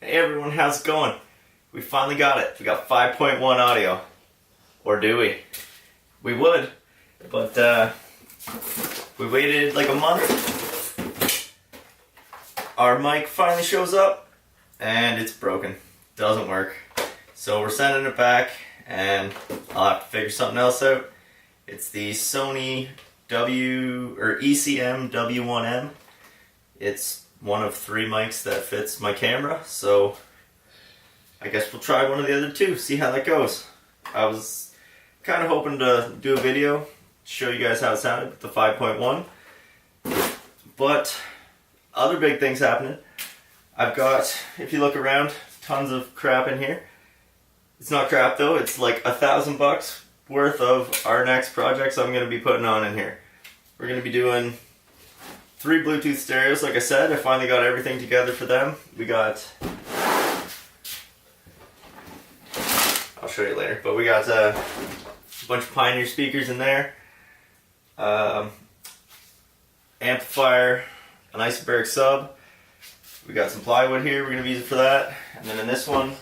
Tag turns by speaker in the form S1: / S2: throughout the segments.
S1: Hey everyone, how's it going? We finally got it. We got 5.1 audio. Or do we? We would, but we waited like a month. Our mic finally shows up and it's broken. Doesn't work. So we're sending it back and I'll have to figure something else out. It's the Sony ECM W1M. It's one of 3 mics that fits my camera, so I guess we'll try one of the other 2, see how that goes. I was kind of hoping to do a video, show you guys how it sounded with the 5.1, but other big things happening. I've got, if you look around, tons of crap in here. It's not crap though, it's like $1,000 worth of our next projects I'm going to be putting on in here. We're going to be doing 3 Bluetooth stereos, like I said. I finally got everything together for them. We got, I'll show you later, but we got a bunch of Pioneer speakers in there, amplifier, an isobaric sub. We got some plywood here, we're going to use it for that. And then in this one,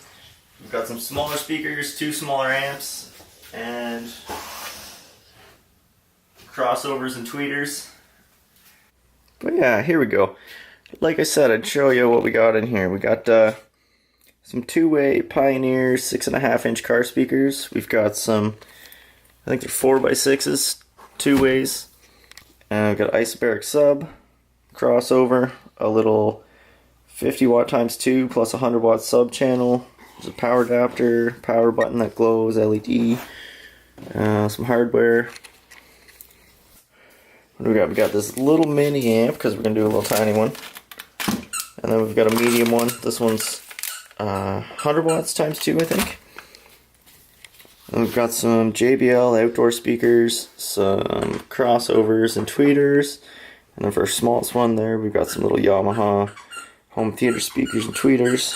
S1: we've got some smaller speakers, 2 smaller amps, and crossovers and tweeters. But yeah, here we go. Like I said, I'd show you what we got in here. We got some 2-way Pioneer 6.5-inch car speakers. We've got some, I think they're 4x6s, 2 ways. And we've got isobaric sub, crossover, a little 50 watt times 2 plus 100 watt sub channel. There's a power adapter, power button that glows, LED, some hardware. What do we got? We got this little mini amp because we're going to do a little tiny one. And then we've got a medium one. This one's 100 watts times 2, I think. And we've got some JBL outdoor speakers, some crossovers and tweeters. And then for our smallest one there, we've got some little Yamaha home theater speakers and tweeters.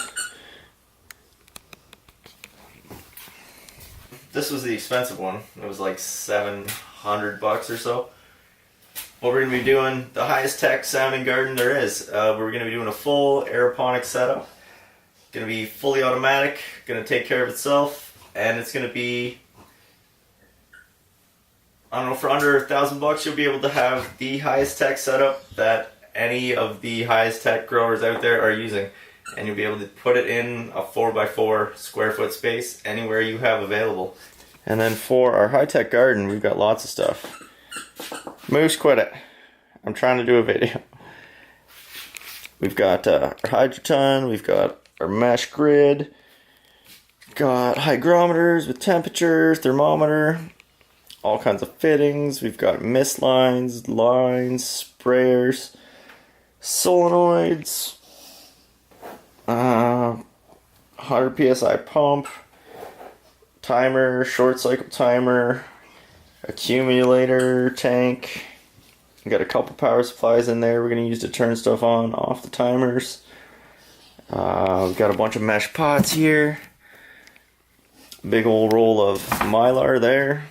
S1: This was the expensive one. It was like $700 or so. What we're going to be doing, the highest tech sounding garden there is. We're going to be doing a full aeroponic setup. Going to be fully automatic, going to take care of itself, and it's going to be, I don't know, for under $1,000 you'll be able to have the highest tech setup that any of the highest tech growers out there are using. And you'll be able to put it in a 4x4 square foot space anywhere you have available. And then for our high-tech garden, we've got lots of stuff. Moose, quit it. I'm trying to do a video. We've got our Hydroton, we've got our mesh grid, got hygrometers with temperature, thermometer, all kinds of fittings. We've got mist lines, sprayers, solenoids, 100 psi pump, timer, short cycle timer, accumulator tank. We got a couple power supplies in there we're going to use to turn stuff on off the timers. We've got a bunch of mesh pots here. Big old roll of Mylar there.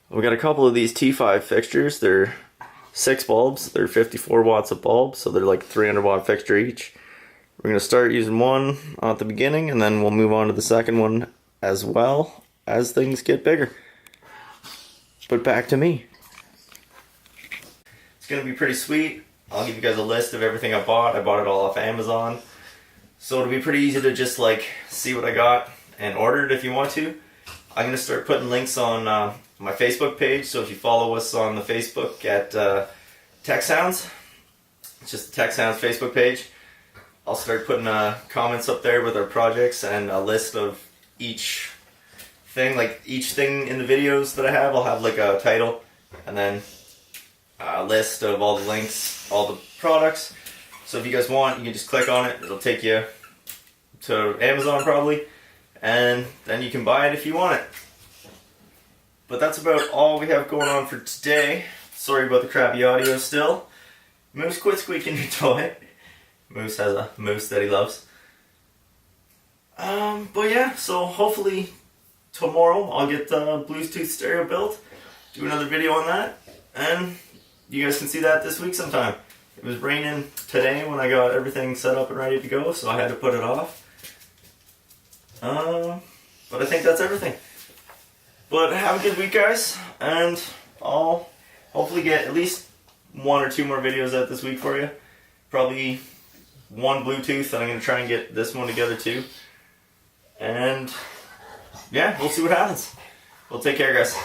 S1: We got a couple of these T5 fixtures. They're 6 bulbs. They're 54 watts a bulb, so they're like 300 watt fixture each. We're going to start using one at the beginning, and then we'll move on to the second one as well as things get bigger. But back to me. It's going to be pretty sweet. I'll give you guys a list of everything I bought. I bought it all off Amazon. So it'll be pretty easy to just like see what I got and order it if you want to. I'm going to start putting links on my Facebook page. So if you follow us on the Facebook at Tech Sounds, it's just the Tech Sounds Facebook page. I'll start putting comments up there with our projects and a list of each thing. Like each thing in the videos that I have, I'll have like a title and then a list of all the links, all the products. So if you guys want, you can just click on it. It'll take you to Amazon probably, and then you can buy it if you want it. But that's about all we have going on for today. Sorry about the crappy audio still. Moose, quit squeaking your toy. Moose has a moose that he loves. But yeah, so hopefully tomorrow I'll get the Bluetooth stereo built, do another video on that, and you guys can see that this week sometime. It was raining today when I got everything set up and ready to go, so I had to put it off. But I think that's everything. But have a good week, guys, and I'll hopefully get at least 1 or 2 more videos out this week for you. Probably one Bluetooth, and I'm going to try and get this one together too. And yeah, we'll see what happens. Well, take care, guys.